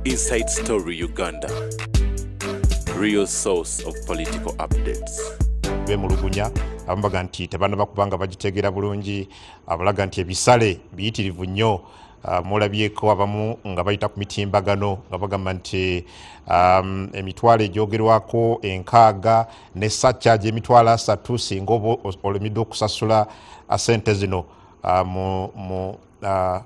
Inside Story Uganda, real source of political updates. Bemulugunya abaga nti tebana bakubanga bagitegera bulungi abulaga nti ebisale biyitirivu nnyo mulabyeko abamu nga bayita ku mitimbagano nga bagamba nti emitwalo egyogerwako enkaaga ne surcharge emitwalo 3 singa olemidde okusasula sente zino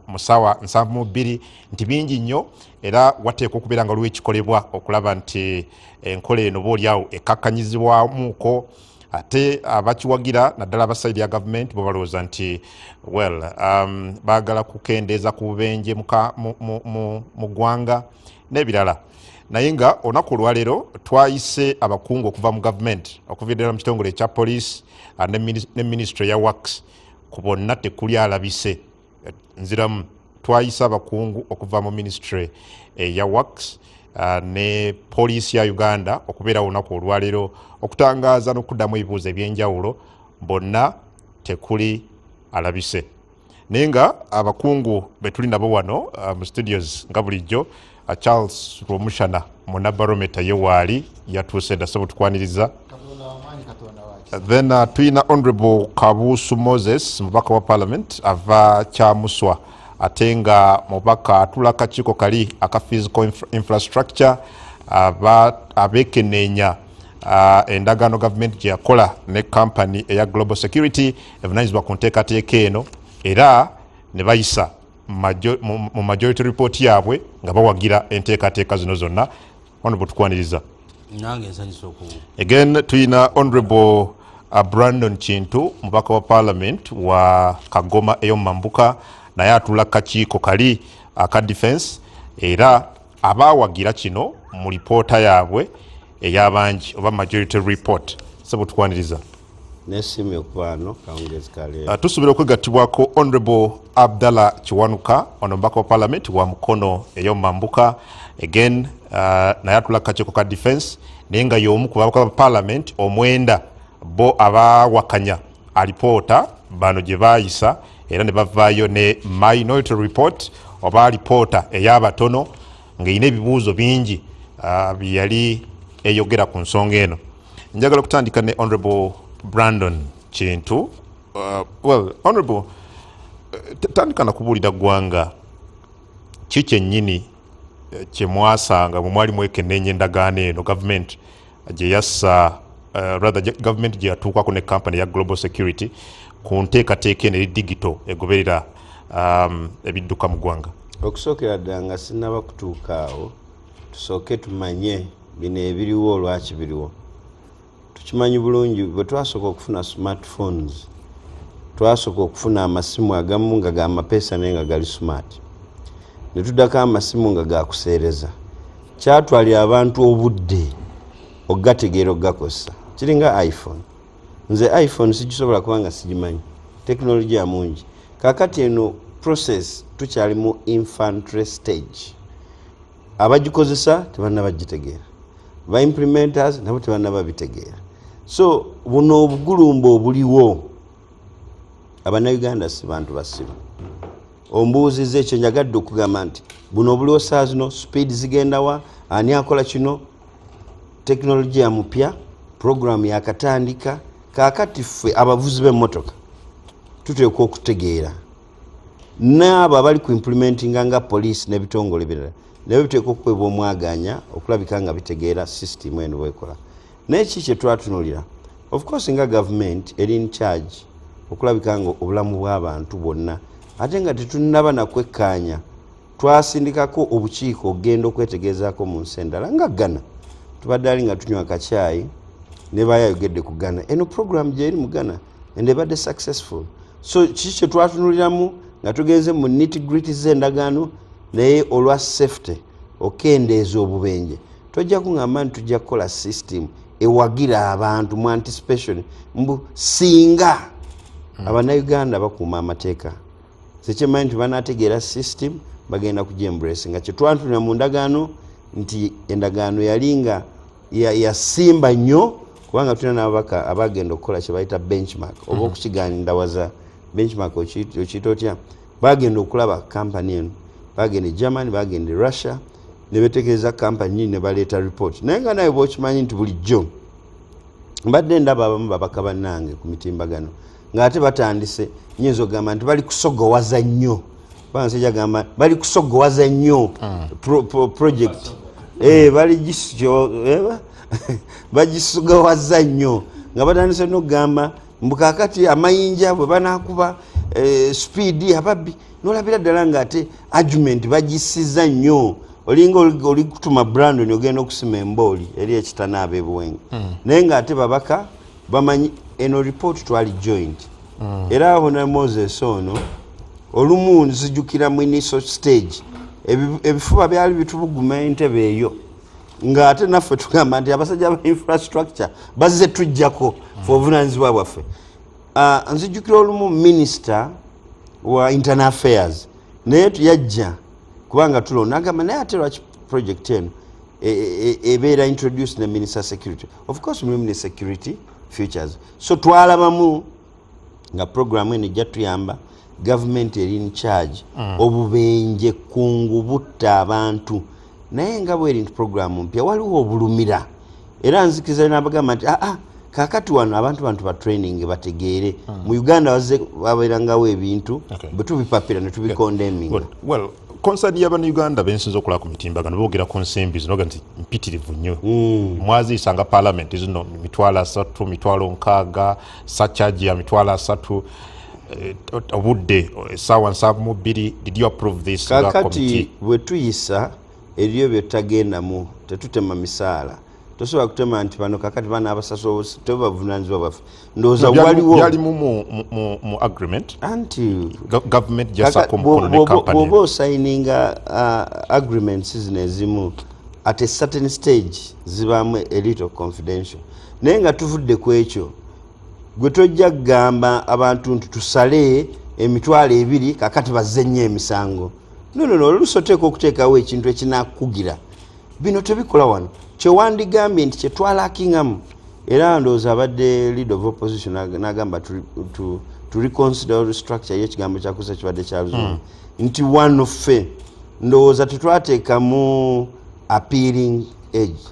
mu ssaawa 72 nti bingi nnyo era wateekwa okubeera nga lwekikolebwa okulaba nti enkola eno boolyawo ekkakkanyizibwamuko ate abakiwagira naddala abasaidi ya gavumenti bo balowooza nti baagala kukendeeza ku bubenje mu ggwanga n'ebirala naye nga olunaku olwaleero twayise abakungu okuva mu gavumenti okuviira mu kitongole ekya poliisi ne ministry ya works ku bonna tekuli alabise nziramu twayise abakungu okuva mu ministry ya works ne poliisi ya Uganda okubeera olunaku olwaleero okutangaaza n'okuddamu ebibuuzo ebyenjawulo bonna tekuli alabise naye nga abakungu betuli nabo wano mu studios nga bulijjo Charles Rwomushana munabarometa ye waali yatuuse ddasobo tukwaniriza then tuyina Honorable Kabuusu Moses mubaka wa Parliament ava Kyamuswa ate nga mubaka atula akakiiko kali aka physical infrastructure abekenneenya endagaano gavumenti gye yakola ne kampani eya Global Security evunanyizibwa ku nteekateeka eno era ne bayisa mu majority report yaabwe nga bawagira enteekateeka zino zonna Honorable tukwaniriza nange nsanyusa okubu again tuyina Honorable Brandon Kintu mubaka wa Parliament wa Kagoma ey'omumambuka naye atula kakiiko kali aka defense era abawagira kino mu lipoota yaabwe ey'abangi oba majority report sabo tukwaniriza nesimi okubano kaongezi kale tusuubira okwegattibwako Honorable Abdallah Kiwanuka ono mubaka wa Parliament wa Mukono ey'omumambuka again naye atula kakiiko ka defense naye nga y'omu ku babaka ba Parliament omwenda bo abawakanya alipoota bano gye baayisa era ne bavaayo ne minority report oba lipoota ey'abatono ng'erina ebibuuzo bingi byeyali eyogera ku nsonga eno. Njagala okutandika ne Honorable Brandon Kintu. Honorable, tandika na kubuulira ggwanga ki kyennyini kye mwasanga bwe mwali mwekenneenya endagaano eno gavumenti gye yassa gavumenti gye yatuukako ne kampani ya Global Security ku nteekateeka eno eri digital egoberera ebidduka mu ggwanga. Okusookera ddala nga sinnaba kutuuka awo tusooke tumanye bino ebiriwo lwaki biriwo. Tukimanyi bulungi bwe twasooka okufuna smartphones twasooka okufuna amasimu agamu nga ga mapeesa naye nga gali smart ne tuddako amasimu nga gakuseereza kyatwalira abantu obudde okugategeera okugakozesa kiringa iPhone. Nze iPhone sigisobola kubanga sigimanyi teknology ya mungi kakati eno process tukyali mu infantry stage abagikozesa tebanaba bagitegeera ba implementers nabo tebanaba bitegeera so buno obugulumba obuliwo Abannayuganda si bantu basiru ombuuziza ekyo njagadde okugamba nti buno obuliwo saa zino speed zigendawa ani akola kino teknology ya mupya program yakatandika kakati ffe abavuzi b'emmotoka tuteekwa okutegeera n'abo abali ku implementinga nga poliisi n'ebitongole birala nabyo biteekwa okukwebwa omwaganya okulabika nga bitegeera system eno bwekola n'eki kye twatunuulira of course nga government eri in charge okulabika nga obulamu bw'abantu bwonna ate nga tetunnaba nakwekkaanya twasindikako obukiiko okugenda okwetegeezaako mu nsi endala nga Ghana tubadde ali nga tunywa kacyayi ne bayayogedde ku Ghana eno program gyeri mu Ghana and ebadde successful so kiki kye twatunuliramu nga tugenze mu nitty-gritty z'endagaano naye olwa safety okendeeza obubenje tojja kuŋŋamba nti tujja kukola system ewagira abantu mu anticipation mbu singa Abannayuganda bakuuma amateeka sekyemanyi nti banaategeera system bagenda kugyembrace nga kyetwantunira mu ndagaano nti endagaano yali nga yasimba nnyo kubanga tulina n'ababaka abagenda okukola kye bayita benchmark oba okukigandawaza benchmark okiyita otya bagenda okulaba kampani eno bagenda Germany bagenda Russia ne betegereza kampani ne baleeta report naye nga naye bwokimanyi nti bulijjo mbadde ndaba abamu babaka bannange ku mitimbagano ng'ate batandise nyinza okugamba nti bali kusogowaza nnyo bansajja gamba bali kusogowaza nnyo project bagisogowaza nnyo nga batandise n'okugamba mbukakati amayinja bwe banaakuba speedi ababbi nolabira ddala ng'ate argument bagisiza nnyo olinga oli kutuma Brandon ogenda okusima embooli eri ekitana ab'ebuwenga naye ng'ate babaka bamanyi eno report twali joint era aho ne Moses ono olumu nzijukira mu initial stage ebifuba byali bitubuguma entebe eyo ng'ate naffe tugamba nti abasajja ba infrastructure bazze tujjako obuvunaanyizibwa bwaffe nzijukira olumu minister wa internal affairs naye yajja kubanga tulona agamba naye ate lwaki project eno ebeera introduced ne minister security of course mulimu security features so twalabamu nga programu eno ejja tuyamba government eri in charge obubenje kungu butta abantu naye nga bweri nti programu mpya waliwo obulumira era nzikiriza n'abagamba nti kakati wano abantu ba training bategeere mu Uganda wazze babeerangawo ebintu bwe tubipapira ne tubikondeming well concern y'abana Uganda bensinza okulaba ku mitimbagano boogera ku nsimbi zino nti mpitirivu nnyo mwaziisanga parliament zino 3,000 6,000 surcharge ya 3,000 obudde essaawa 7:2 did you approve this kakati bwe tuyisa eriyo byetagendamu tetutema misaala tosobola kutema nti bano kakati bana abasasula tebavunaanyizibwa baffe ndowooza waliwo byali mu agreement anti government just company bw'oba osayininga agreements zino ezimu at a certain stage zibaamu a little confidential naye nga tuvudde ku ekyo gwe tojja kugamba abantu nti tusale emitwalo 2 kakati bazze nnyo emisango no oluusi oteeka okuteekawo ekintu ekinakugira bino tebikola wano kyewandigambye nti kyetwalakingamu era ndowooza abadde leader of opposition n'agamba to reconsider structure y'ekigambo kyakusa kibadde kya luzungu nti wano ffe ndowooza tetwateekamu appealing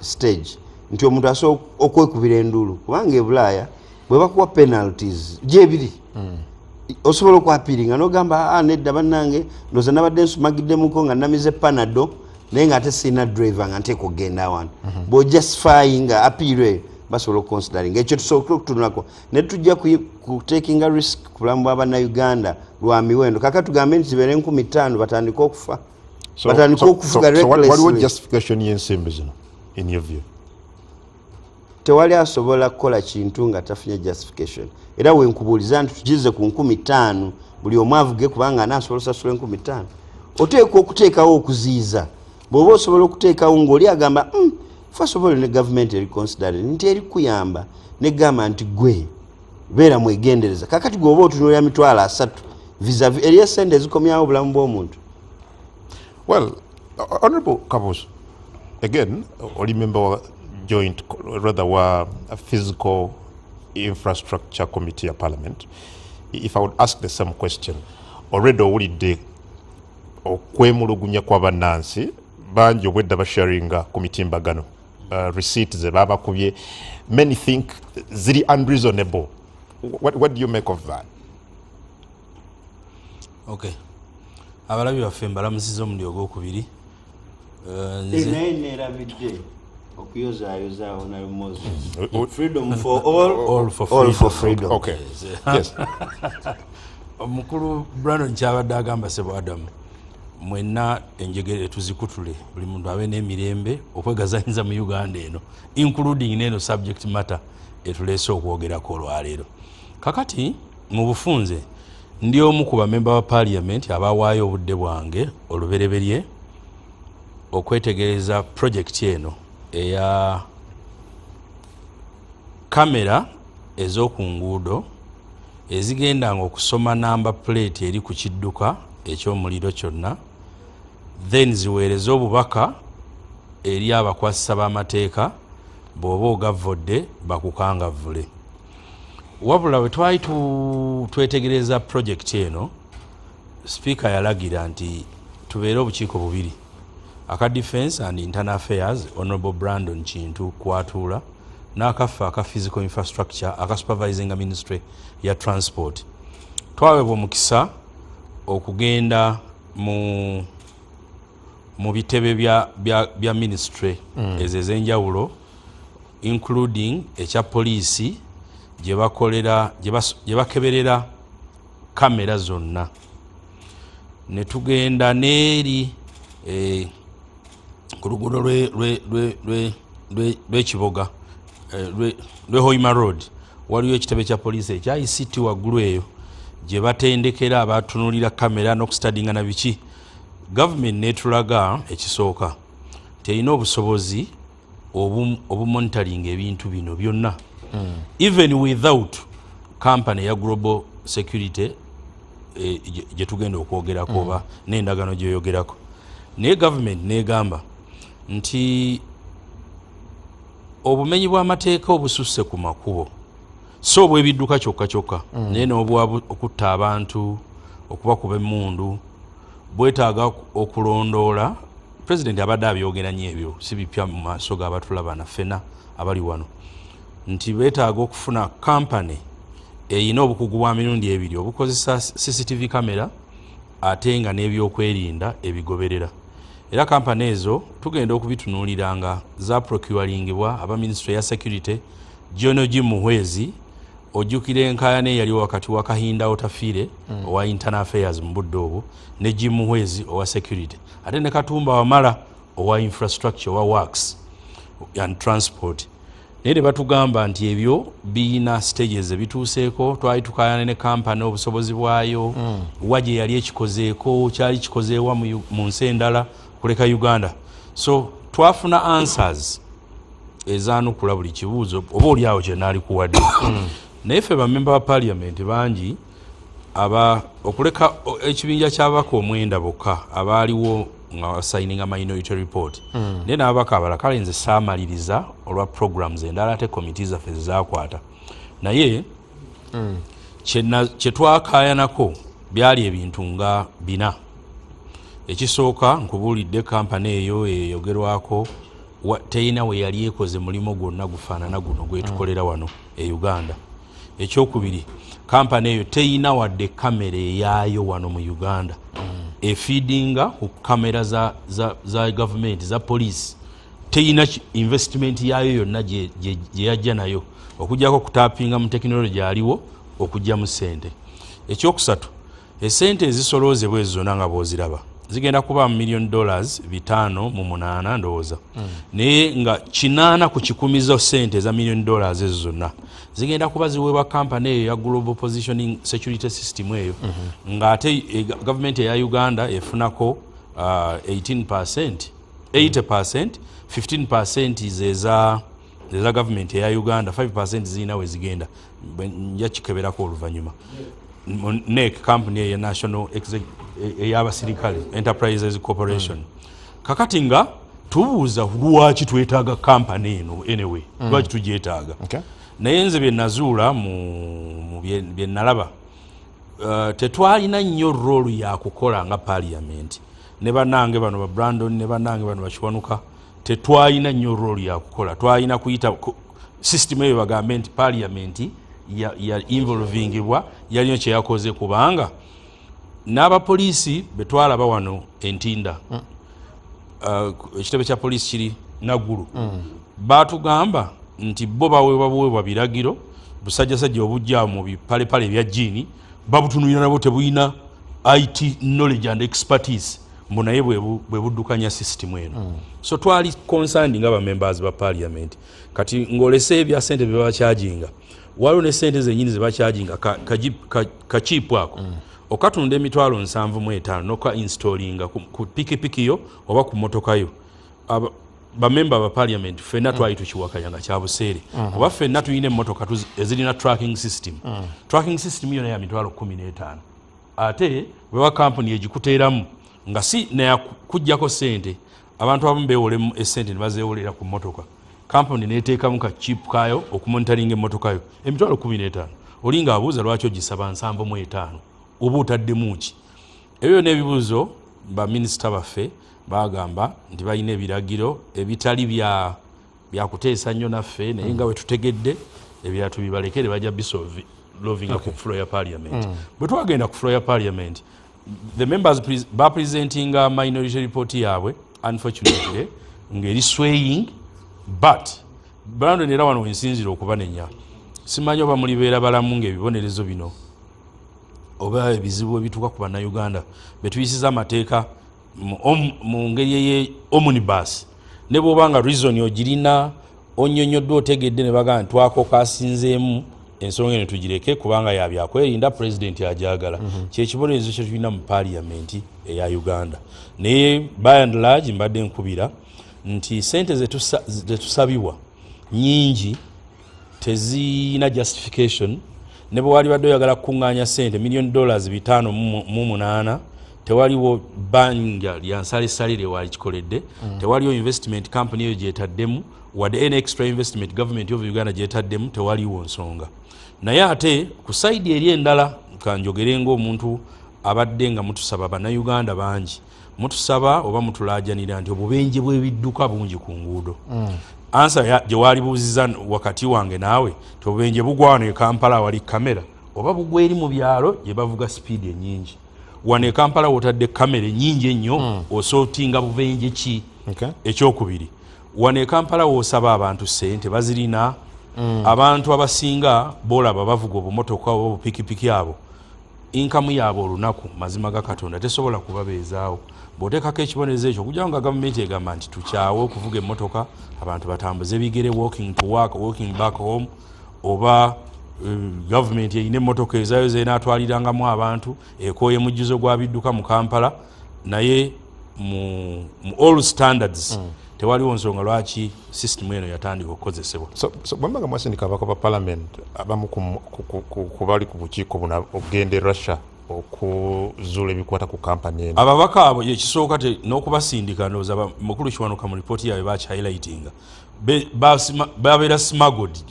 stage nti omuntu asobola okwekubira enduulu kubanga ebulaaya bwe bakuwa penalties gyebiri osobola okwapiringa n'ogamba nedda bannange ndowooza nabadde nsumagiddemuko nga namize panado naye ng'ate sirina driver nga nteeka okugenda awantu bw'ojustifying nga appeal basobola okuconsidering ekyo tusobola okutunulako ne tujja kutekinga risk ku bulamu bw'abannayuganda lwa miwendo kaka tugambe nti zibeere 15,000 batandika okufa batandika okufuga recklessly waliwo justification y'ensimbi zino in your view tewali asobola kukola kintu nga tafunye justification era wenkubuuliza nti tugize ku 15,000 buli omu avuge kubanga anaasobola osasula 15,000 oteeka okuteekawo okuziiza bw'oba osobola okuteekawo ng'oli agamba first of all ne government ericonsidering nti eri kuyamba negamba nti gwe beera mwegendereza kakati gwe oba otunuulira 3,000 vis-a-vis eri esente ezikomyawo obulamu bw'omuntu. Well, Honorable Kabuso, again, oli member wa joint, rather wa physical infrastructure committee of parliament. If I would ask the same question, already owulidde okwemulugunya kw'abannansi bangi obwedda basharinga ku mitimbagano receipts ze babakubye, many think ziri unreasonable. What do you make of that? Okay, abalabi baffe mbalamusiza omundi ogwokubiri naye neerabidde okuyozaayoza Honorable Moses. Freedom for all for freedom. Okay. Yes. Omukulu Brandon kyabadde agamba Sebo Adam, mwenna enjegere tuzikutule buli muntu abe n'emirembe okwegazanyiza mu Uganda eno, including neno subject matter etuleese okwogerako olwaleero. Kakati mu bufunze ndi omu ku bamemba ba parliament abawaayo obudde bwange olubereberye okwetegereza project eno eya kamera ez'oku nguudo ezigendanga okusoma namba plate eri ku kidduka eky'omuliro kyonna, then ziweereza obubaka eri abakwasisa b'amateeka bw'oba ogavodde bakukangavvule. Wabula bwe twali twetegereza project eno, speaker yalagira nti tubeere obukiiko bubiri, aka Defence and Internal Affairs Honorable Brandon Kintu Kwatula n'akafa aka Physical Infrastructure aka Supervising Ministry ya Transport. Twawebwa omukisa okugenda mu bitebe bya ministry ezenjawulo including ekya poliisi gye bakeberera kamera zonna. Ne tugenda n'eri ku luguudo lw'ekiboga lwe Hoima Road waliwo ekitebe kya poliisi ekya ICT waggulu eyo gye batendekera abatunulira kamera n'okustadinga na biki. Government netulaga ekisooka terina obusobozi obumonitoringa ebintu bino byonna even without company ya Global Security gye tugenda okwogerako oba n'endagano gyeyogerako. Naye government negamba nti obumenyi bw'amateeka obususse ku makubo so obw'ebidduka kyokka naye n'obwa okutta abantu okubakuba emmundu bwetaaga okulondoola. President abadde abyogera nnyo ebyo si bipya mu maaso g'abatulaba naffena abali wano nti beetaaga okufuna kampani eyina obukugu bwa mirundi ebiri obukozesa CCTV kamera ate nga n'ebyokwerinda ebigoberera. Era kampani ezo tugenda okubitunuuliranga za procuringibwa aba Ministry ya Security Jono Jimuhwezi ojjukira enkaayana eyaliwo wakati wa Kahinda Otafiire owa Internal Affairs mu budde obwo ne Jimuhwezi owa Security ate ne Katumba Wamala owa Infrastructure owa Works and Transport. Naye ne batugamba nti ebyo biyina stages ebituuseeko. Twali tukaayana ne kampani obusobozi bwayo wagye yali ekikozeeko kyali kikozeewa mu nsi endala kuleka Uganda. So twafuna answers ezaanukula buli kibuuzo oba oliawo kye naali kuwadde. Naye ffe bamemba ba Parliament bangi okuleka ekibinja ky'abaka omwenda bokka abaaliwo nga basayininga Minority Report naye n'ababaka abalala kale nze saamaliriza olwa programs endala ate komiti zaffe zezaakwata. Naye kye twakaayanako byali ebintu nga 4. Ekisooka nkubuulidde kampani eyo eyogerwako teyina we yali ekoze mulimo gwonna gufaanana guno gwetukolera wano e Uganda. Ekyokubiri kampani eyo teyina wadde kamera eyaayo wano mu Uganda efeedinga ku kamera za government za police. Teyina investment yaayo yonna gye yajja nayo okugjako kutapinga mu tekinologi aliwo okujja mu ssente. Ekyokusatu esente ezisoloozebwa ezo zonna nga bw'oziraba zigenda kuba $1 million 508 ndowooza. Naye nga 8 ku kikumizo ssente za $1 million ezo zonna zigenda kuba ziweebwa kampani eyo ya Global Positioning Security System eyo nga ate government ya Uganda efunako 18%, 80%, 15% zeza government ya Uganda, 5% zina we zigenda nja kikeberako oluvannyuma. NEC company ya National ey'abasirikale Enterprises Corporation. Kakati nga tubuuza lwaki twetaaga kampani eno anyway lwaki tugyetaaga. Naye nze bye nazuula mu bye nalaba tetwalina nnyo rolu ya kukola nga Parliament. Ne bannange bano ba Brandon ne bannange bano bakiwanuka tetwalina nnyo rolu ya kukola. Twalina kuyita system eyo bagambe nti Parliament ya involvingibwa yaliyo kye yakoze kubanga n'abapoliisi betwalaba wano Entinda ekitebe kya poliisi kiri Naggulu baatugamba nti bo baweebwa biragiro busajjasajja obujja mu bipalepale ebya jjiini babutunulira nabo tebuyina IT knowledge and expertise mbu naye bwe buddukanya system eno. So twali concerned nga members ba Parliament kati ng'olese ebya ssente bye bakyajinga waliwo ne ssente zennyini ze bakyajinga kakiipu ako okatunda emitwalo 75 noka installinga ku pikipiki yo oba ku motoka yo. Bamemba ba Parliament ffenna twali tukiwakanya nga kya buseere oba ffenna tuyina emmotoka ezirina tracking system. Tracking system yona ya mitwalo 15 ate bwewa kampuni egikuteeramu nga si nayakuggyako ssente abantu abamu beewolemu essente ne bazeewolera ku mmotoka. Kampuni neeteekamu ka chip kayo okumonitaringa emmotoka yo emitwalo 15 olinga abuuza lwaki ogisaba 75 oba otaddemu ki. Ebyo n'ebibuuzo ba minisita baffe bagamba nti balina ebiragiro ebitali bya kuteesa nnyo naffe naye nga bwe tutegedde ebirala tubibalekere bajja bisolvinga ku floor ya parliament. Bwe twagenda ku floor ya parliament, the members bapresentinga minority report yaabwe unfortunately ng'eri swaying, but Brandon era wano wensinzira okubanenya. Simanyi oba mulibeera balamu ng'ebibonerezo bino oba ebizibu ebituuka ku bannayuganda betuyisiza amateeka mu ngeri ye omnibus ne bw'oba nga reason ogirina onnyonnyoddwa otegedde ne bagamba twako kasinzeemu ensonga eno tugireke kubanga yabyakwerinda pulezidenti agyagala. Kyekibonerezo kye tulina mu paaliyamenti eya Uganda. Naye by and large mbadde nkubira nti sente zetusabibwa nyingi tezina justification. Ne bwe wali badde oyagala kukuŋŋaanya sente $5 million 508 tewaliwo bbanja lya nsalesalire walikikoledde, tewaliwo investment company eyo gyetaddemu wadde any extra investment government of Uganda gyetaddemu, tewaliwo nsonga. Naye ate ku saidi eri endala kanjogere ng'omuntu abadde nga mutusaba bannayuganda bangi mutusaba oba mutulaajanira nti obubenje bw'ebidduka bungi ku nguudo. Ansa gye walibuuziza wakati wange naawe ti obubenje bugwa wano e Kampala awali kamera oba bugwa eri mu byalo gye bavuga sipiidi ennyingi. Wano e Kampala wotadde kamera ennyingi ennyo osootinga bubenje ki? Ekyokubiri, wano e Kampala woosaba abantu ssente bazirina. Abantu abasinga boolaba bavuga obumotoka oba obupikipiki abo inkamu yaabwe olunaku mazima ga Katonda tesobola kubabeezaawo. Bw'oteekako ekibonerezo ekyo okujjawo nga gavumenti egamba nti tukyawe okuvuga emmotoka abantu batambuze bigere walking to work, walking back home, oba gavumenti erina emmotoka ezaayo zeenaatwalirangamu abantu ekooye mujjuzo gwa bidduka mu Kampala naye mu all standards tewaliwo nsonga lwaki system eno yatandika okukozesebwa. So bwembaga mwasindika abako ba parliament abamu ku bali ku bukiiko buno okugenda e Russia okuzuula ebikwata ku kampani eno. Ababaka abo ekisooka n'okubasindika ndowooza mukulu kiwanuka mu ripooti yaabwe bakihighlightinga babeera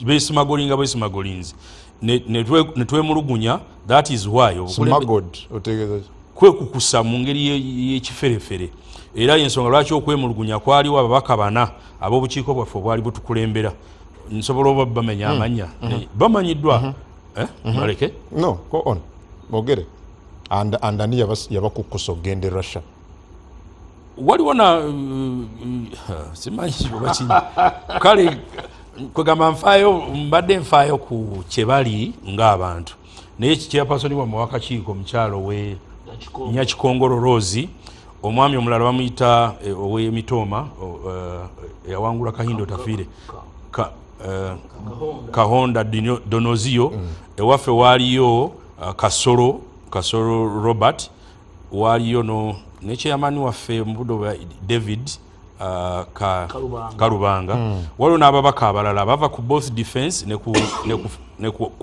besmagolinga bwesmagolinzi ne twemulugunya. That is why kwekukusa mu ngeri y'ekiferefere era y'ensonga lwaki okwemulugunya kwaliwo ababaka bana ab'obukiiko bwaffe obwali butukulembera. Nsobola oba bamenya amanya bamanyiddwa. Baleke no go on bogere andani yabakukusa ogende Russia. Waliwo na simanyi oba kini kale kwegamba mbadde nfaayo ku kyebali ng'abantu naye chairperson wa wakakiiko omukyalo we Nyakikongoro Rose, omwami omulala bamuyita ow'Emitoma yawangula Kahindo Tafire Kahonda Donozio, ewaffe waaliyo Kasoro Robert, waaliyo ne chairman waffe mubudo David Kalubanga. Waliwo n'ababaka abalala bava ku both defense ne ku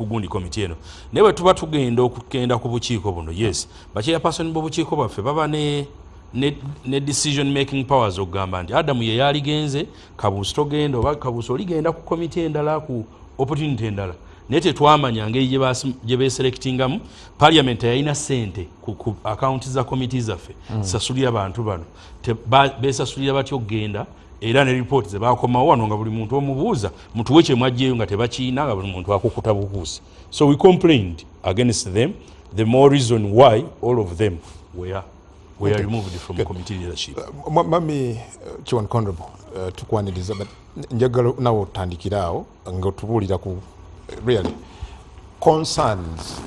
gundi committee eno. Naye bwe tuba tugenda okugenda ku bukiiko buno, yes, bachairperson b'obukiiko baffe baba ne decision making powers okugamba nti Adamu ye yaligenze Kabuusi togenda oba Kabuusi oligenda ku committee endala ku opportunity endala. Naye tetwamanya ngeri gye beselectingamu. Parliament yalina ssente ku account za committee zaffe sasulira abantu bano besasulira batyo okugenda era ne report ze bakomawo wano nga buli muntu omubuuza mutuwe kye mwajjeyo nga tebakiina nga buli muntu akukuta bukuusi. So we complained against them, the more reason why all of them were removed from committee leadership. Mami Chiwan Honorable tukwaniriza but njagala nawo otandikiraawo nga otubuulira ku really concerns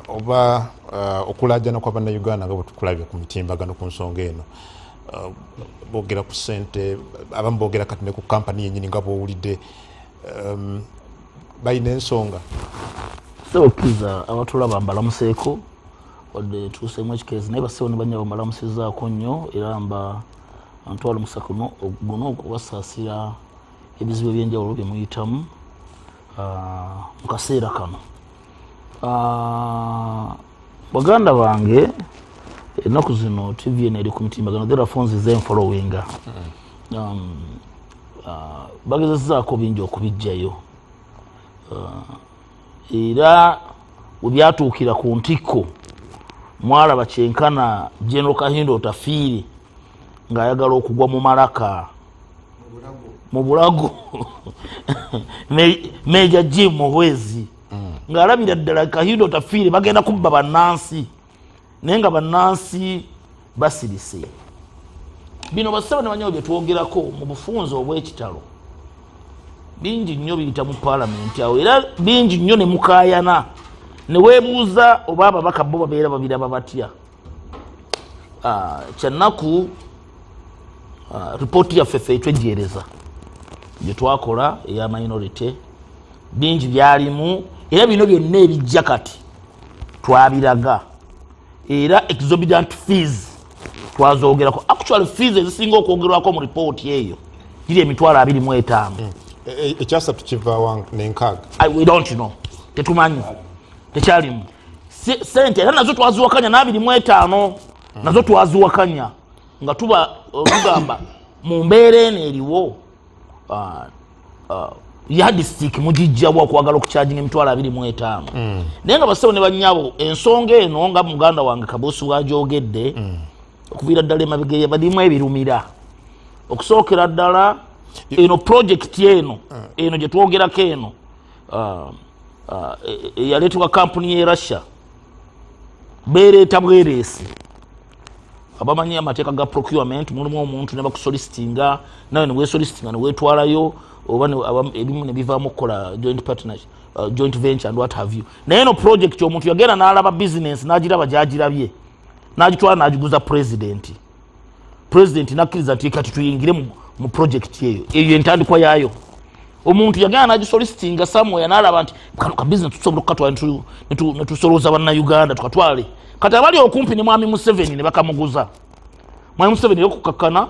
oba okulajjana kwa bannayuganda nga bwe tukulabye ku mitimbagano ku nsonga eno. Boogera ku ssente abamu boogera kati ne ku kampani yennyini nga bw'owulidde balina ensonga. Sebakkiriza abatulaba mbalamuseeko wadde tuuseemu ekikeezi naye baseewo ne banyabo mbalamusizaako nnyo era ntwala omukisa guno okubasaasira ebizibu ebyenjawulo bye muyitamu mu kaseera kano. Baganda bange ennaku zino TV eri ku mitimbagano there are phones them following bagezezzaako bingi okubijjayo era bwe byatuukira ku ntikko mwalaba kyenkana General Kahindo Tafiire ng'ayagala okugwa mu malaka mu bulago Meja Jim Muhwezi ng'alabira ddala Kahindo tafiire bagenda kubba bannansi naye nga bannansi basirise. Bino basaba ne banyawo bye twogerako mu bufunze obw'ekitalo bingi nnyo biyita mu paalamenti awo era bingi nnyo ne mukaayana ne weebuuza oba ababaka bo babeera babiraba batya. Kyannaku ripooti yaffe ffe etwejjeereza gye twakola eya minority bingi byalimu era bino byonna ebijja kati twabiraga era exorbitant fees twazoogerako. Actually fees ezisinga okwogerwako mu ripooti eyo giri emitwalo 25. Ekyasatu kivaawa n'enkaaga. We don't know. Tetumanyi. Tekyalimu. Sente era nazo twaziwakanya n'25 nazo twaziwakanya nga tuba olugamba mu mbeera eno eriwo ya district mugijjabwa okwagala okukyajinga emitwalo 25. Naye nga basawo ne bannyabo ensonga eno nga muganda wange Kabuusi bw'agyogedde okuviira ddala emabega badimu ebirumira okusookera ddala eno project eno gye twogerako eno eyaleetebwa kampuni y'e Russia beereeta bwereesi abamanyi amateeka ga procurement mulimu omuntu ne bakusolicitinga nawe ne weesolicitinga ne weetwalayo oba ebimu ne bivaamu okukola joint partnership joint venture and what have you. Naye eno project omuntu yagenda n'alaba business n'agiraba gyagirabye n'agitwala n'agiguza president nakkiriza nti kati tuyingire mu project eyo entandikwa yaayo. Omuntu yagenda n'agisolicitinga somewhere n'alaba nti kano ka business tusobola okukatwala ne tusolooza bannayuganda tukatwale kati abali okumpi ne Mwami Museveni ne bakamuguza. Mwami Museveni yokukakkana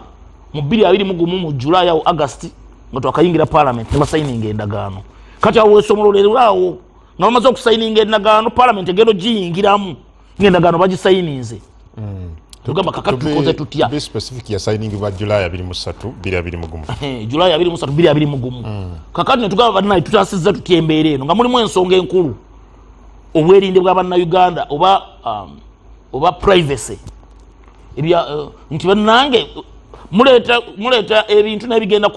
mu 2021 mu July awo August nga twakayingira parliament ne basayininga endagaano. Kati awo esomololerawo nga bamaze okusayininga endagaano parliament egendo giyingiramu ng'endagaano bagisayininze. Tugamba kakati tukoze tutya. Be specific ya signing wa July 23 2021. July 23 2021. Kakati ne tugamba banayi tutasizza tutya embeera eno nga mulimu ensonga enkulu obwerinde bw'abannayuganda oba privacy nti bannange muleeta ebintu n'ebigenda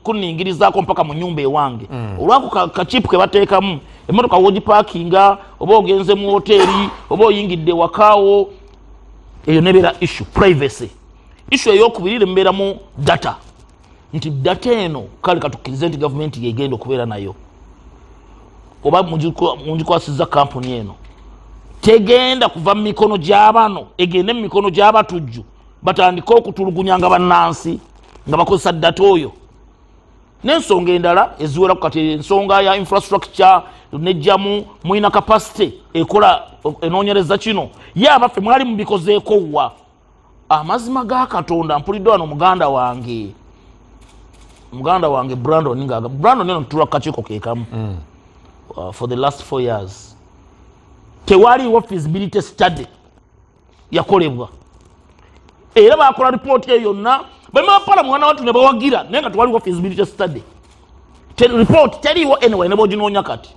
kunningirizaako mpaka mu nnyumba ewange olwako kachipu ke bateekamu emmotoka wogipaakinga oba ogenze mu hoteeri oba oyingidde wakaawo eyo nebeera issue privacy. Issue ey'okubiri mbeera mu data nti data eno kale katukkirize nti gavumenti yegenda okubeera nayo oba mungikwasizza kampuni eno tegenda kuva mu mikono gy'abano egende mu mikono gy'abatujju batandika okutulugunyanga bannansi nga bakozesa data oyo. N'ensonga endala eziwerako kati ensonga ya infrastructure nejjamu mulina capacity ekola enoonyereza kino ye abaffe mwali mubikozeeko wa amazima ga Katonda. Mpulidde wano muganda wange Brandon eno tutula kakiiko keekamu for the last 4 years tewaliwo feasibility study yakolebwa era bakola report eyo yonna bamapala mwana watu ne bawagira naye nga tewaliwo feasibility study report teriwo anyway ne boginoonya kati.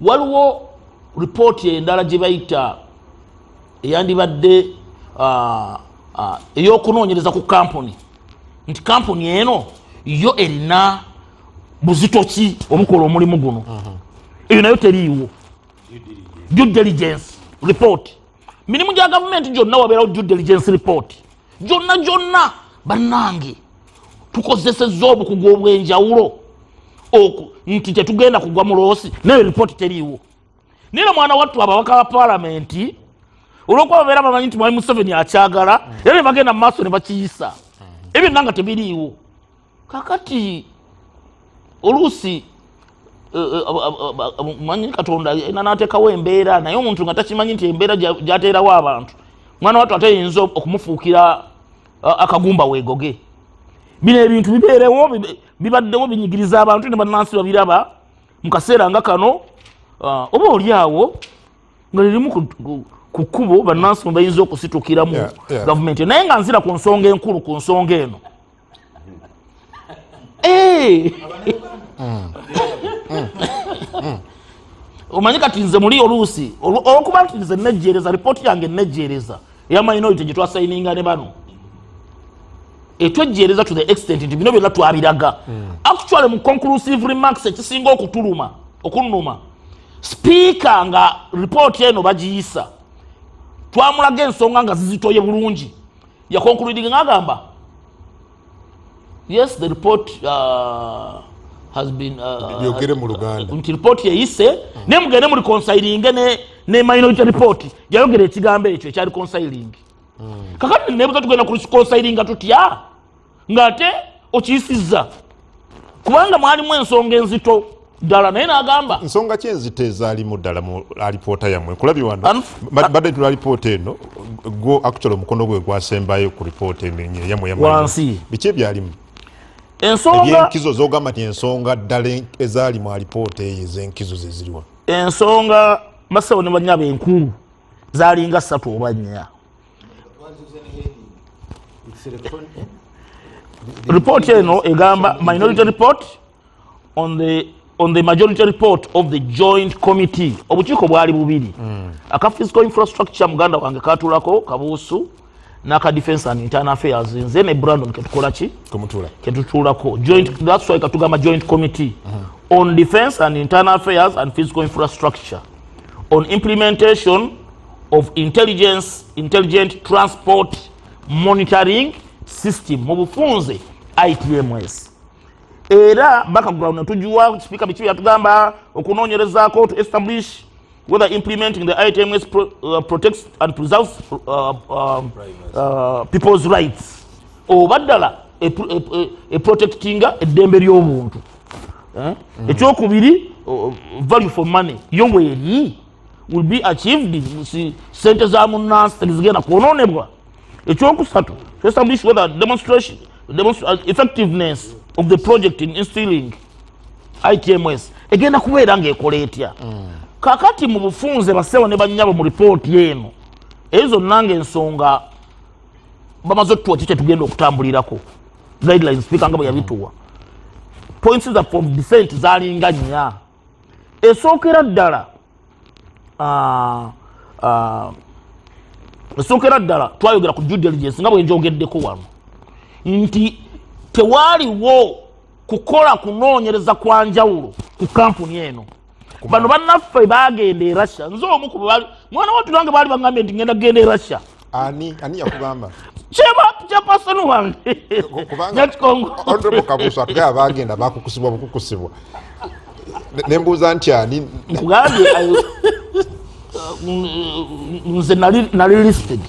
Waliwo report endala gye bayita eyandibadde ey'okunoonyereza ku kampuni nti kampuni eno yo erina buzito ki obukola omulimu guno eyo nayo teriiwo due diligence report. Mirimu gya gavumenti gyonna wabeerawo due diligence report gyonna bannange tukozesezza obukugu obw'enjawulo nti tetugenda kugwa mu loosi naye report teriiwo. Naye mwana wattu ababaka ba paalamenti olw'okuba babeera bamanyi nti Mwami Museveni akyagala era ne bagenda mu maaso ne bakiyisa ebyo nanga tebiriiwo. Kakati oluusi manyi Katonda n'ateekawo embeera naye omuntu nga takimanyi nti embeera gy'ateerawo abantu mwana wattu ate yinza okumufuukira akagumba weegoge. Bino ebintu bibeerewo bibaddewo binyigiriza abantu ne bannansi babiraba mu kaseera nga kano oba oli awo nga lirimu ku kkubo bannansi mwe bayinza okusituukiramu gavumenti naye nga nzira ku nsonga enkulu ku nsonga eno. Omanyi kati nze muli oluusi olwokuba nti nze nejjeereza ripooti yange nejjeereza eya minority gye twasayininga ne bano etwejjereza to the extent nti bino byonna twabiraga actually mu conclusive remarks ekisinga okunuma speaker nga report eno bagiyisa twamulaga ensonga nga zizitoye bulungi yakoncluding ngagamba yes the report has been yogere mu Luganda nti report yeyise ne mugende mu reconciling ne minority report yayogera ekigambo ekyo ekya reconciling kakati nebuza tugenda ku reconciling tutya ngate okiyisizza kubanga mwalimu ensonga enzito ddala naye n'agamba nsonga ki enzito ezaalimu ddala mu alipoota yammwe kulabye wano badde tula alipoota eno gwo actually omukono gwe gwasembayo ku ripoota eno yammwe wansi biki ebyalimu ensonga ebyenkizo z'ogamba nti ensonga ddala ezaali mu alipoota eyo ez'enkizo ze ziriwa ensonga basawo ne banyabo enkulu zaalinga 3 oba 4 report eno egamba minority report on the majority report of the joint committee obukiiko bwali bubiri aka physical infrastructure muganda wange katulako kabuusu n'aka defense and internal affairs nze ne Brandon ketutulako joint, that's why katugamba joint committee on defense and internal affairs and physical infrastructure on implementation of intelligent transport monitoring system mu bufunze ITMS era background netujuwa speaker bichi yatugamba okunoonyerezaako to establish whether implementing the ITMS protects and preserves people's rights obaddala protectinga eddembe ly'obuntu ekyokubiri value for money yoweri will be achieved sente za munnansi tezigenda kwonoonebwa ekyokusatu to establish whether demonstration effectiveness of the project in instilling ITMS egenda kubeera ng'ekola etya kakati mu bufunze basewo ne bannyabo mu ripooti eno ezo nange ensonga bamaze otuwa kiki tugenda okutambulirako guidelines speaker nga bwe yabituwa points of dissent zaalinga 4 esookera ddala twayogera ku due diligence nga bwe njogeddeko wano nti tewaaliwo kukola kunoonyereza kwa njawulo ku kampuni eno bano bannaffe bagenda e Russia nze omu ku mwana watu nange baali baŋŋambye nti ngenda kugenda e Russia ani yakugamba kyapasoni wange nyakikongo honorable Kabuusu atugamba bagenda bukukusibwa nembuuza nti ani nkugambye nze nali listed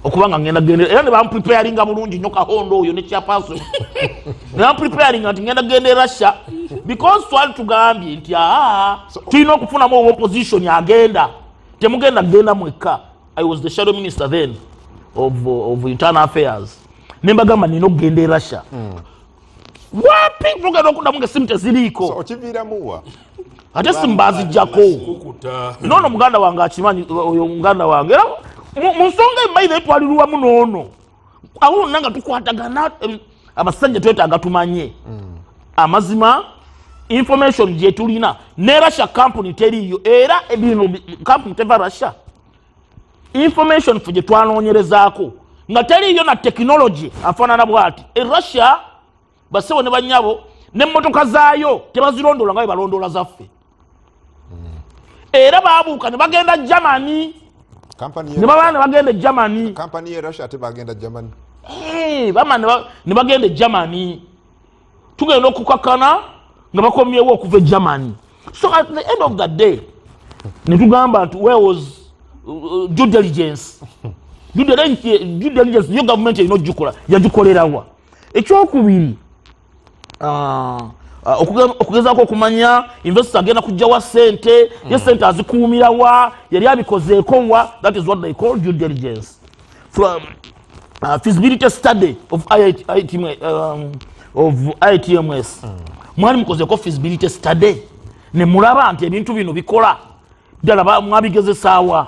okubanga ngenda genda era ne bampreparinga bulungi nnyo Kahondo oyo ne kyapasoni ne bampreparinga nti ngenda genda e Russia because twali tugambye nti tulina okufunamu opposition agenda temugenda kugenda mwekka. I was the shadow minister then of internal affairs nembagamba nina okugenda e Russia wapi tugenda okudamu ng'essimu teziriiko okiviiramuwa ate simbazijjako nono muganda wange akimanyi oyo muganda wange era mu nsonga embaire twalirwamu noono awo nanga tukwatagana abasajja twetaaga tumanye amazima information gye tulina ne Russia company teriyo era ebino company teva Russia information fuje twanoonyerezaako nga teriyo na technology afaanana bwati e Russia basewo ne banyabo n'emmotoka zaayo tebazirondoola nga bwe balondoola zaffe era baabuuka ne bagenda Germany ne baba ne bagenda Germany company ye Russia tebagenda Germany bama ne bagenda Germany tugenda okukakana nga bakomyewo okuva Germany. So at the end of the day ne tugamba nti where was due diligence yo government erina ogikola yagikolerawa. Ekyokubiri okugezaako okumanya investor agenda kujjawa sente ye sente azikuumirawa yali abikozeeko wa. That is what they call due diligence. From feasibility study of ITMS mwali mukozeeko feasibility study ne mulaba nti ebintu bino bikola ddala mwabigezesaawa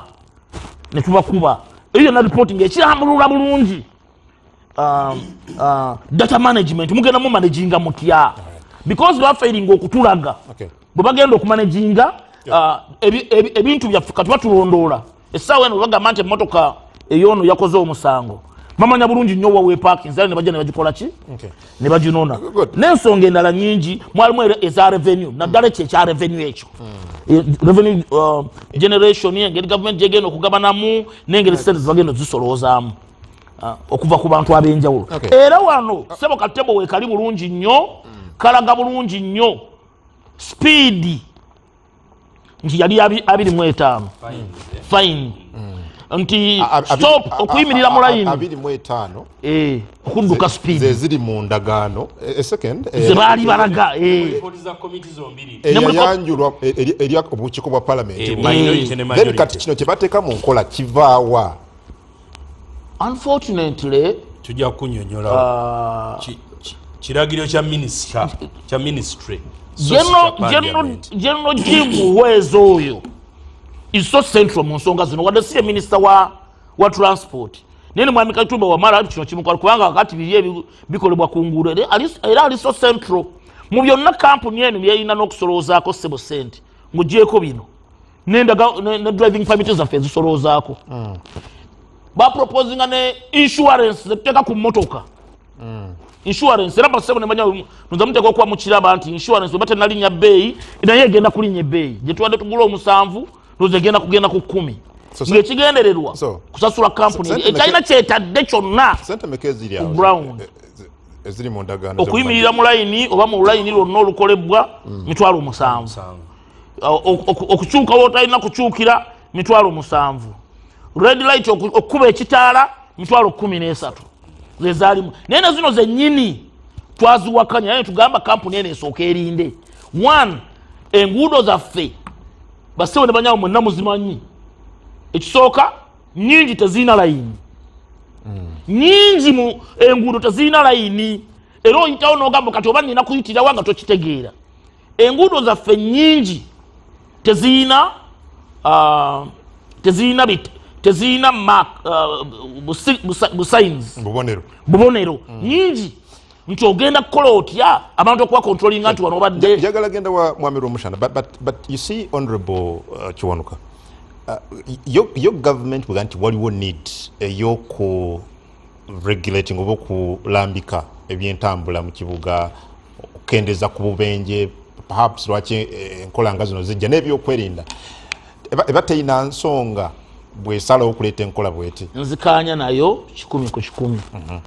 ne tubakuba eyo na reporting ekirambulula bulungi. Data management mugenda mu managinga mutya because bafairinga okutulaga bwe bagenda okumanaginga ebintu byaffe kati batulondoola essaawa eno bagamba nti emmotoka ey'ono yakoze omusango bamanya bulungi nnyo wawe parkings ne bajja ne bagikola ki ne baginona n'ensonga endala nnyingi mwalimu eza revenue naddala ekyo ekya revenue ekyo revenue generation engeri government gyegenda okugabanamu n'engeri sente zibagenda zisolozaamu okuva ku bantu ab'enjawulo era wano sebo katebo weekali bulungi nnyo kalaga bulungi nnyo speed nti yali 25 fine nti stop okuyimirira mu line 25 okudduka speed zeziri mu ndagaano second zebaali balaga eyayanjulwa eri obukiiko bwa palamenti then kati kino kyebateeka mu nkola kivaawa unfortunately tujja kunyonyola kiragiro kya ministry General Jim Muhwezi oyo is so central mu nsonga zino wadde si minister wa transport nene mwami Katumba wamala kino kimukola kubanga wakati biri bikolebwa ku nguudo era ali so central mu byonna kampuni eno byeyina n'okusoloozaako ssebo sente ng'ogyeko bino ne driving permit zaffe zisoloozaako baproposinga ne insurance zetuteeka ku mmotoka insurance era basebo ne banya nzamuteeka okuba mukiraba nti insurance oba tenalinnya bbeeyi naye egenda kulinnya ebbeeyi gye tuwadde tugula 7 noze egenda kugenda ku 10 ng'ekigendererwa kusasula kampuni ekyalina kyetadde kyonna ground okuyimirira mu layini oba mu layini lwonna olukolebwa 7,000 okukyuka wotalina kukyukira 7,000 red light okukuba ekitaala 13,000 zezaalimu naye na zino zennyini twaziwakanya naye tugamba kampuni eno esooka erinde 1 enguudo zaffe basewo ne banyawo mwenna muzimanyi ekisooka nyingi tezirina layini nyingi mu enguudo tezirina layini era oyitawo n'ogamba kati oba nina kuyitirawa nga tokitegeera enguudo zaffe nyingi tezirina busigns bubonero nyingi nti ogenda kukola otya abantu okuba controllinga nti wano obadde njagala genda wa mwamiru omushana but you see honorable Kiwanuka your government bwega nti waliwo need ey'oku regulating oba okulambika ebyentambula mu kibuga okukendeza ku bubenje perhaps lwaki enkola nga zino zijja n'ebyokwerinda eba teyina nsonga bwesalawo okuleeta enkola bweti nzikaanya nayo 100 ku 100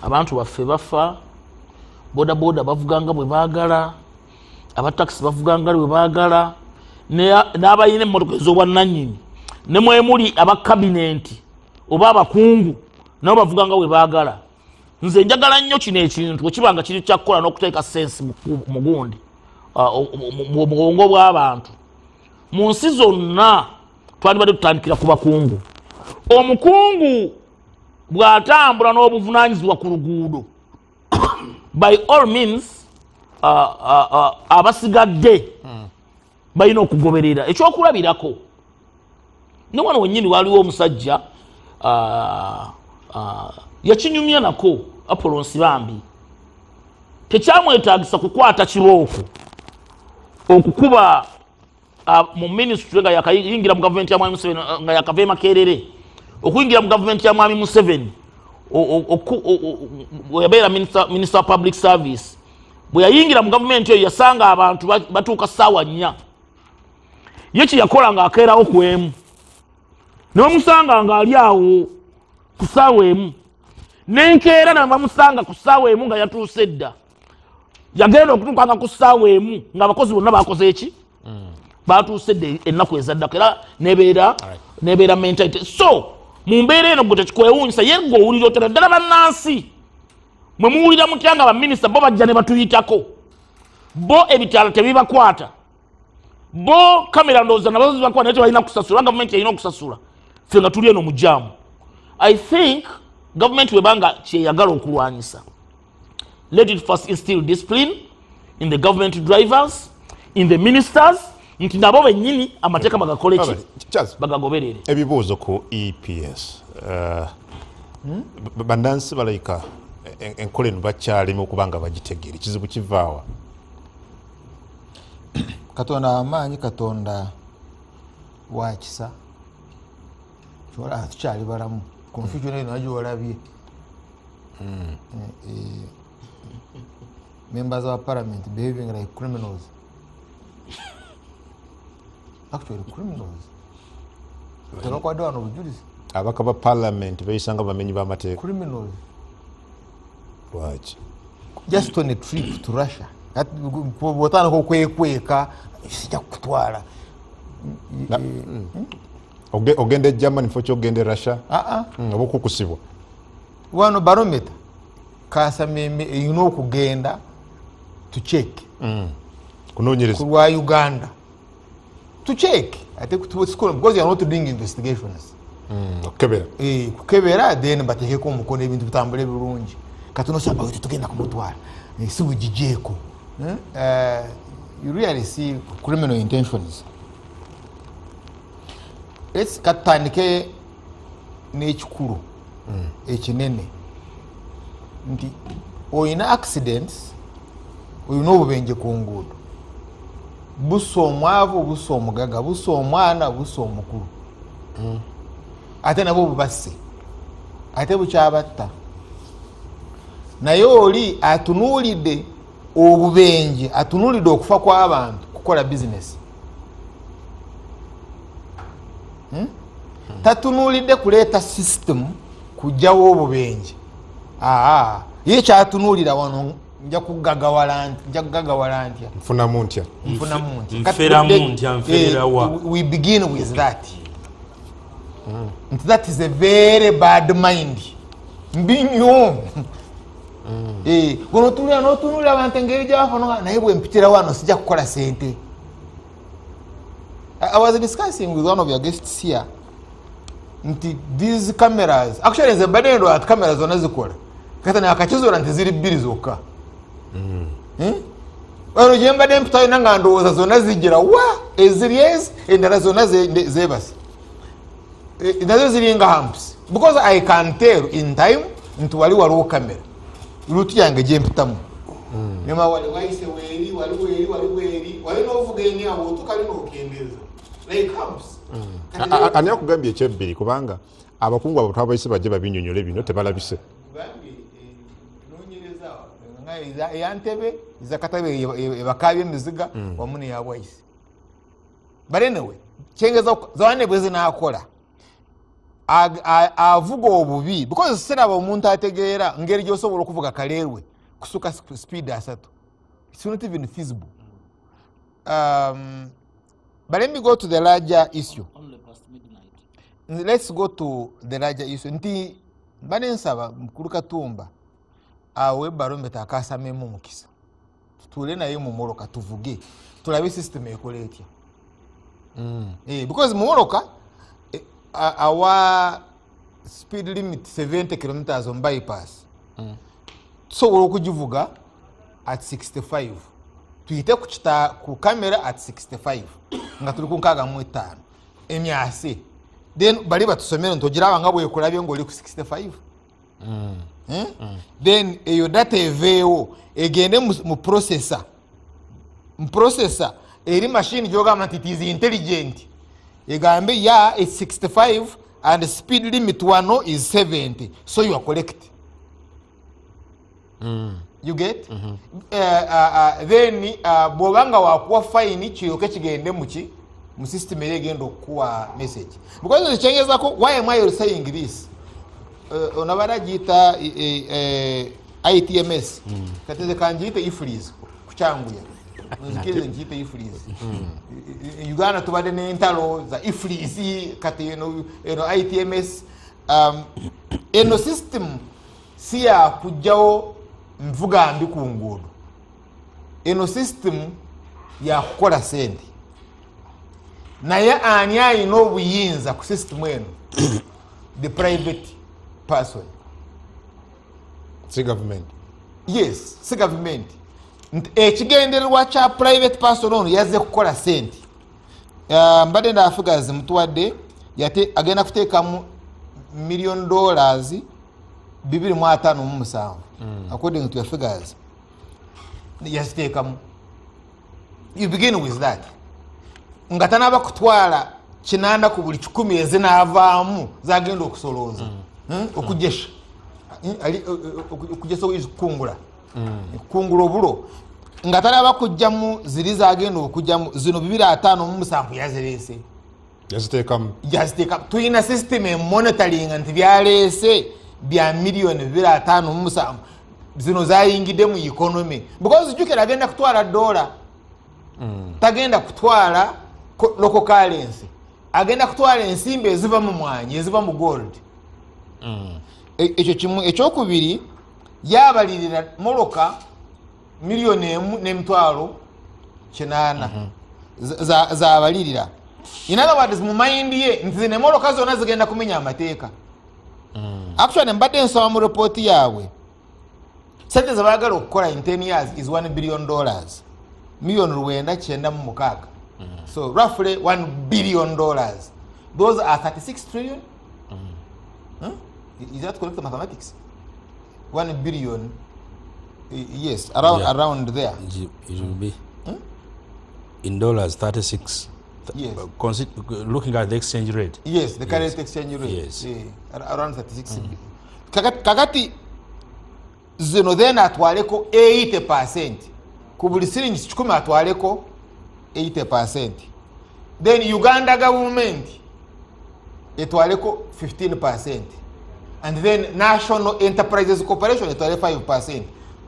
abantu baffe bafa bodaboda bavuganga bwe baagala abataxi bavuganga bwe baagala n'abayina emmotoka ez'obwannannyini ne mwemuli abakabinenti oba abakungu nabo bavuganga bwe baagala nze njagala nnyo kino ekintu ekibanga kiri kyakukola n'okuteeka sensi mu gundi mu bwongo bw'abantu mu nsi zonna twalibadde tutandikira ku bakungu omukungu bw'atambula n'obuvunaanyizibwa ku luguudo by all means abasigadde balina okugoberera ekyokulabirako ne wano wennyini waliwo omusajja yakinyumya nako Apollo Nsibambi tekyamwetaagisa kukwata kibooko okukuba mu ministry nga yakayingira mu gavumenti ya Mwami Museveni nga yakava Makerere okuyingira mu gavumenti ya Mwami Museveni yabeera minister of public service bwe yayingira mu gavumenti eyo yasanga abantu batuuka ssaawa 4 ye kyeyakola nga akeerawo ku emu ne bamusanga nga ali awo ku ssaawa emu nenkeera ne bamusanga ku ssaawa emu nga yatuuse dda yagenda okutuukanga ku ssaawa emu ng'abakozi bonna bakoze eki batuuse dda ennaku ezaddako era nebeera mentality so mu mbeera eno gwe tekikwewuunyisa ye gwe owulira otera ddala bannansi mwe muwulira mutya nga baminisita bo bajja ne batuyitako bo ebitaala tebibakwata bo kamera ndowooza nabo zibakwata naye tebalina kusasula gavumenti yalina okusasula ffe nga tuli eno mu jaamu I think gavumenti webanga kyeyagala okulwanyisa let it first instill discipline in the government drivers in the ministers nti nabo bennyini amateeka bagakole ki bagagoberere ebibuuzo ku EPS bannansi balayika enkola eno bakyalimu okubanga bagitegeera kizibu kivaawa katonda amaanyi katonda wakisa tukyali balamu confusion eno nagiwalabye Members of parliament behaving like criminals. Actually, criminals. They don't quite down with judice. Abaka ba parliament bayisanga bamenyi b'amateeka. Criminals. Lwaki? Just on a trip to Russia. Bwotana ko kwekweka sijja kutwala. Ogende Germany focho ogende Russia? Obukukusibwa. Wano barometer. Kasa meme yuno kugenda to check. Kunoonyereza. Kulwa Uganda. To check. I think to school because you are not doing investigations. Okebera. Kukebera then batekeko mukono ebintu bitambule bulungi. Katuno saba wetu tugenda kumutwala. Si bujijeko. You really see criminal intentions. Let's katandike n'ekikulu ekinene nti oyina accidents oyina obubenje ku nguudo busa omwavu busa omugaga busa omwana busa omukulu ate nabo bubasse ate bukyabatta naye oli atunuulidde obubenje atunuulidde okufa kw'abantu kukola bizinesi tatunuulidde kuleeta system kujjawo obubenje ye kyatunuulira wano nja kugagawala ntya nfunamu ntya we begin with that that is a very bad mind mbi nnyo notunulira abantu engeri gyabafano naye bwempitira wano sijja kukola sente. I was discussing with one of your guests here these cameras actually the badendo at cameras onazikola kata na akachizora ntiziri bbiri zokka wano jemba dempita nanga ndowooza zonna zijira wa eziriez endala zonna zebasi nazo ziringa humps because I can tell in time nti waliwo camera ruti yange gyempitamu nema wali waise weri wali novuga eni awo tukali nokendeza like humps. Ani akugambye ekyebbiri kubanga abakungu abo twabayise bajje babinyonyole bino tebalabise eyantebe izakatabe ebakabye emiziga wamu neyabwaise but anyway kyengeza zawane bwezi naakola avuga obubi because seraba omuntu ategeera ngeri gyosobola okuvuga kaleerwe kusuka speed asatu. It's not even feasible. But let me go to the larger issue. Only past midnight. Let's go to the larger issue. Nti banensaba mukulu Katumba awe barometa akasamemu mukisa tutule naye mu moroka tuvuge tulabe system ekola etya. Because mu moroka our speed limit 70 kilometers on bypass. So okujivuga at 65. Tuyite ku camera at 65 nga tuli ku 65 emyase then bali batusomera ntogira abanga bwe kulabye ngo oli ku 65 then eyo data eveewo egende mu processor eri machine gyogamba nti it is intelligent egambe it's 65 and the speed limit wano is 70 so you are correct. You get? Then bobanga wakuwa fine kiyoke kigende mu system egenda okuwa message. Because the changes ako why am I saying this? Onabara jita ITMS. Kateze kanjita ifreeze kuchanguya. Nzikirize njita ifreeze. Uganda tubade ne intalo za ifreeze kati ITMS eno system siya kujjawo mvuga mbi ku nguudo eno system ya kukola sente naye ani ayina obuyinza ku system eno the private person. Si government. Yes, si government. Ekigendererwa kya private person ono yazze kukola sente. Mbadde ndafugaz mutwadde yate agenda kuteekamu $1 million 257 according to your figures. Yaziteekamu. You begin with that. Ngatana bakutwala kinanda ku buli 10 ezinaavaamu zagenda okusolooza okujesha okugesa kungula kungula obulo nga talaba kujjamu ziri zagenda okujjamu zino 257 yazirese yaziteeka tulina system emonitoring nti byaleese bya miliyoni 257 zino zayingidde mu economy because jukira agenda kutwala dola tagenda kutwala local currency agenda kutwala ensimbi eziva mu mwanyi eziva mu gold ekyo kimu ekyokubiri yabalirira moloka miliyoni 1.8 zabalirira in other words mu mind ye nti zine moloka zona zigenda kumenya amateeka actually mbadde nsoma mu report yaabwe sente zabagala okukola in 10 years is $1 billion miliyoni 996 so roughly $1 billion those are 36 trillion is that correct mathematics? 1 billion yes around there it will be in dollars 36 yes looking at the exchange rate yes the current exchange rate yes around 36 kakati zino then atwaleko 80% ku buli siringi 10 atwaleko 80% then Uganda government etwaleko 15% and then National Enterprises Corporation etwale 5%.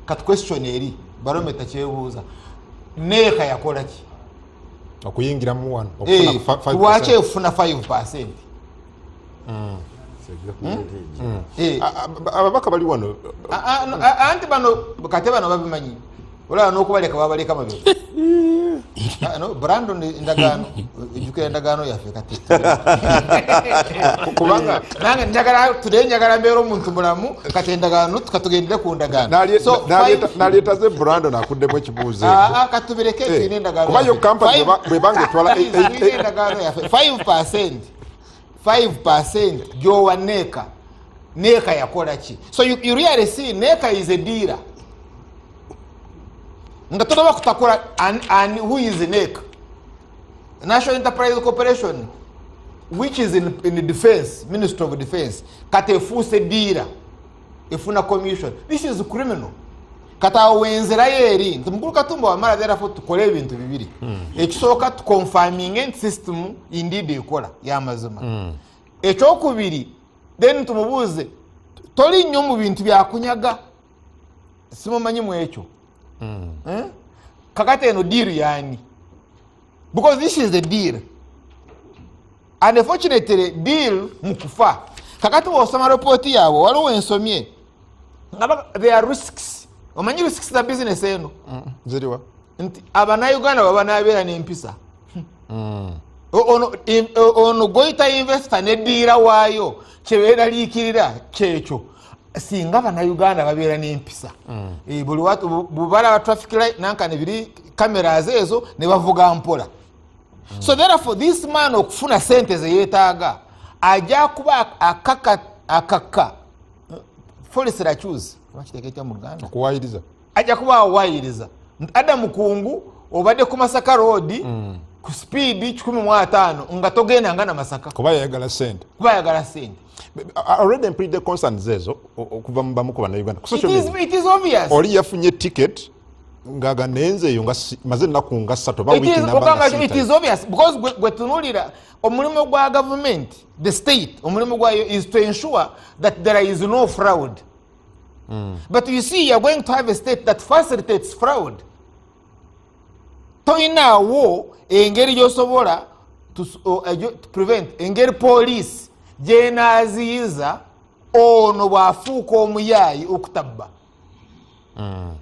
Kat question eri barometer chebuuza neka yakola ki okuyingira mu one wache efuna 5%. ababaka bali wano anti bano kate bano babimanyi olaba n'okubaleka babaleka mabyo no Brandon endagaano ejukira endagaano yaffe kati kubanga nange njagala tudde njagala mbeera omuntu mulamu kati endagaano tukatugendere ku ndagaano naleta ze Brandon akuddemu ekibuuzo katubireke tuyine endagaano kuba yo kampani bwebanga etwala endagaano yaffe 5% gyowa neka yakola ki so you really see neka is a dealer nga toba kutakola and who is NEC National Enterprise Corporation which is in the defense Ministry of Defense kate fuse dealer efuna commission this is criminal kata wenzera yeri ntumukuru katumba wa mara therefore tukole ebintu bibiri ekisooka to confirming and system indeed ekola ya mazima ekyokubiri then tumubuze toli nnyo mu bintu bya kunyaga simumanyi mu ekyo kakati eno deal yani because this is the deal and unfortunately deal mukufa kakati wosoma report yawo waliwo ensomye there are risks omanyi risks za business eno ziriwa nti abanauganda baba nabeera n'empisa ono goita investor ne deala waayo kyebeeraliikirira kyekyo singa bannayuganda babeera n'empisa buli watu bubala traffic light nankane biri cameras ezo ne bavuga mpola so therefore this man okufuna sente ze yeetaaga ajja kuba akaka forestry choose bakiteeketya mu Uganda okuwayiriza ajja kuba awayiriza adda mukungu obadde ku Masaka road ku speed 15 nga togenda nga na Masaka kuba yagala sente already employed the concerns ezo okuva mu bamu ku bannayuganda ku social media it is obvious oli yafunye ticket ngaga nenze yo nga maze naku nga 3 ba wiki namba it is obvious because gwetunulira omulimu gwa government the state omulimu gwayo is to ensure that there is no fraud but you see you are going to have a state that facilitates fraud toina wo engeri yosobola to prevent engeri police jenaziza ono bwafuuka omuyayi okutabba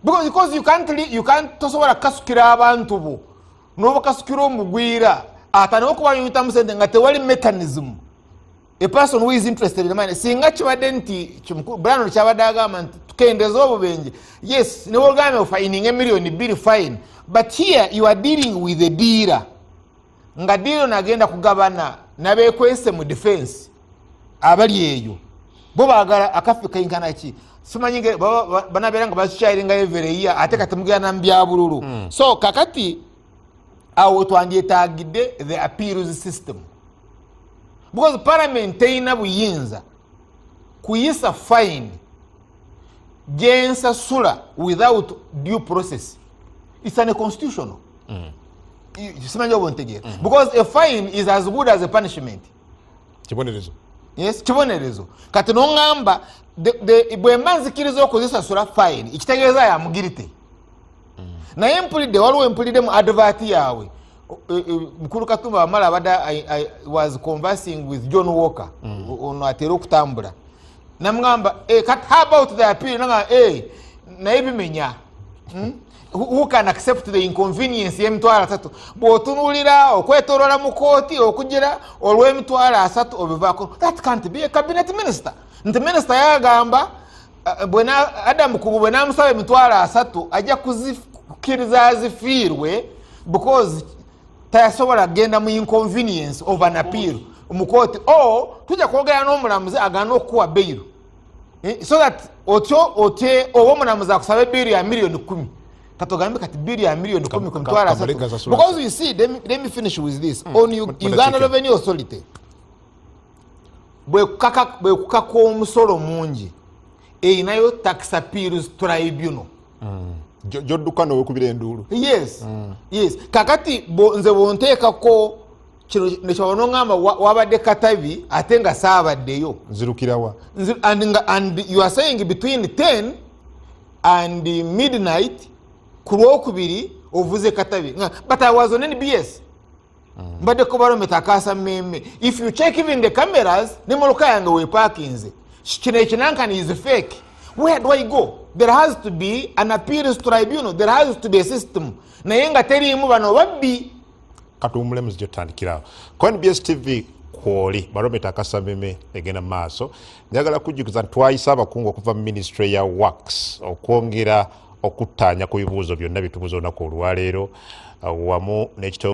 because you can't tosobola kasukira abantu bo n'obakasukira omugwira atane okuba yuyita musente nga tewali mechanism a person who is interested in money singa kibadde nti Brandon kyabadde agamba nti tukendeza obubenje yes ne wogame ofining $1 million fine but here you are dealing with a dealer nga dealer nagenda kugabana nabekwese mu defense abali eyo bo bagala akafika inkana ki simanyinge banabeera nga basharinga every year ate katemugera na mbya bululu so kakati awo twandyetaagidde the appeals system because parliament teina buyinza kuyisa fine gensasula without due process, it's unconstitutional. Because a fine is as good as a punishment. Yes, kibonerezo. Kati nongamba bwe manzikirizo okuzisasula fine ikitegeeza ya mugirite. Naye mpulidde waliwo mpulidde mu advert yawe mukulu Katumba Wamala abada I was conversing with John Walker ono atera okutambula namugamba kat how about the appeal nanga naye bimenya who can accept the inconvenience y'emitwalo 3 bw'otunulira okwetorola mu kooti okugira olw'emitwalo 3 obivaako. That can't be a cabinet minister. Nti minister yagamba Adam Kubu bwe namusaba emitwalo 3 ajja kuzikiriza azifiirwe because tayasobola genda mu inconvenience of an appeal mu kooti tujja kwogera n'omulamuzi agaana okuwa bail so that otye oba omulamuzi akusaba bail ya million 10 katogambe kati bili ya milioni 10 ku mitwalo 3. Because you see, let me finish with this. On Uganda Revenue Authority, bwe kukaka omusolo mungi erinayo tax appeals tribunal. Jodduka n'owekubira enduulu. Yes. Kakati nze bwonteekako kino nekyabona ngamba wabadde Katabi ate nga saabaddeyo. Nzirukirawa. And you are saying between 10 and midnight kulwokubiri ovuze Katabi. But I was on NBS. Mbadde ko barometer akasa meme. If you check even the cameras, nemoloka yange we parkinze. Kino ekinankani is fake. Where do I go? There has to be an appeals tribunal. There has to be a system. Naye nga teriimu bano babbi. Kati omulamuzi gyotandikirawo. Ku NBS TV kwoli barometer akasa meme egenda maaso. Njagala kujjukiza twayisa abakungu okuva mu Ministry ya Works okwongera okutanya ku bibuuzo byonna bitubuza olunaku olwaleero wamu n'ekitabo